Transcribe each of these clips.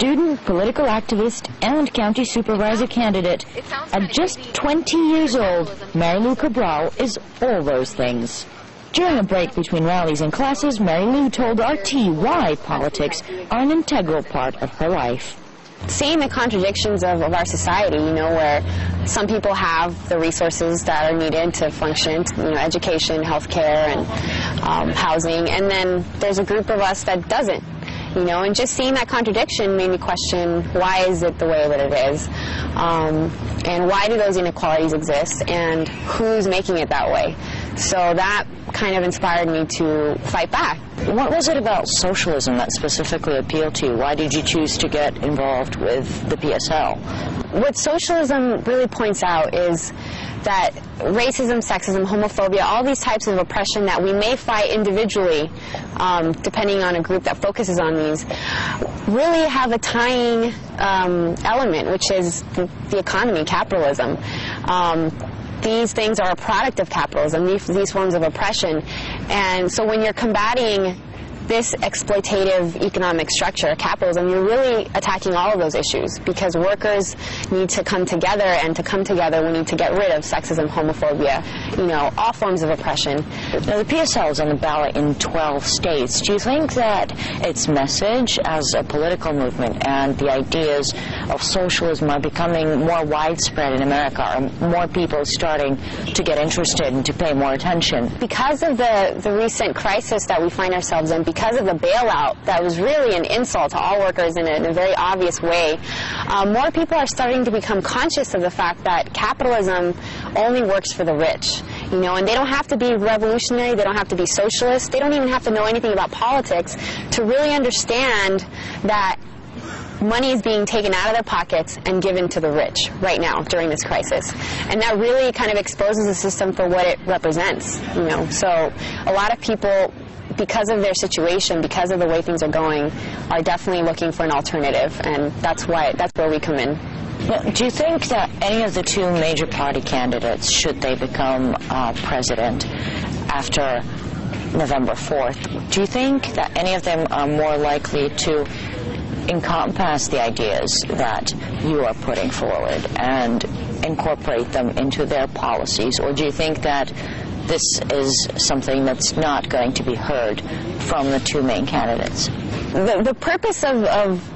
student, political activist, and county supervisor candidate. At just 20 years old, Marilu Cabral is all those things. During a break between rallies and classes, Marilu told RT why politics are an integral part of her life. Seeing the contradictions of our society, where some people have the resources that are needed to function, education, healthcare, and housing, and then there's a group of us that doesn't. And just seeing that contradiction made me question, why is it the way that it is? And why do those inequalities exist? And who's making it that way? So that kind of inspired me to fight back. What was it about socialism that specifically appealed to you? Why did you choose to get involved with the PSL? What socialism really points out is that racism, sexism, homophobia, all these types of oppression that we may fight individually, depending on a group that focuses on these, really have a tying element, which is the economy, capitalism. These things are a product of capitalism, these forms of oppression. And so when you're combating this exploitative economic structure, capitalism, you're really attacking all of those issues, because workers need to come together, and to come together we need to get rid of sexism, homophobia, all forms of oppression. Now, the PSL is on the ballot in 12 states. Do you think that its message as a political movement and the ideas of socialism are becoming more widespread in America? Are more people starting to get interested and to pay more attention? Because of the recent crisis that we find ourselves in, because of the bailout that was really an insult to all workers in a very obvious way, more people are starting to become conscious of the fact that capitalism only works for the rich. And they don't have to be revolutionary, they don't have to be socialist, they don't even have to know anything about politics to really understand that money is being taken out of their pockets and given to the rich right now during this crisis. And that really kind of exposes the system for what it represents, So a lot of people, because of their situation, because of the way things are going, are definitely looking for an alternative, and that's where we come in. Do you think that any of the two major party candidates, should they become president after November 4th, do you think that any of them are more likely to encompass the ideas that you are putting forward and incorporate them into their policies, or do you think that this is something that's not going to be heard from the two main candidates? The purpose of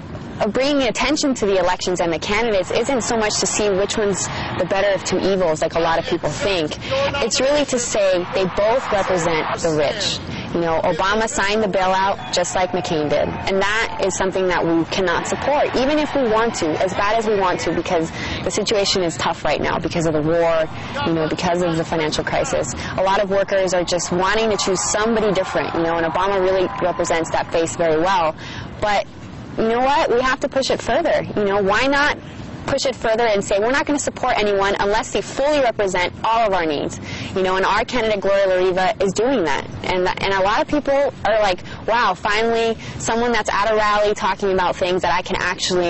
bringing attention to the elections and the candidates isn't so much to see which one's the better of two evils, like a lot of people think. It's really to say they both represent the rich. Obama signed the bailout just like McCain did, and that is something that we cannot support, even if we want to, as bad as we want to, because the situation is tough right now because of the war, because of the financial crisis. A lot of workers are just wanting to choose somebody different, and Obama really represents that face very well. But you know what? We have to push it further. Why not push it further and say we're not going to support anyone unless they fully represent all of our needs? And our candidate, Gloria La Riva, is doing that. And a lot of people are like, wow, finally someone that's at a rally talking about things that I can actually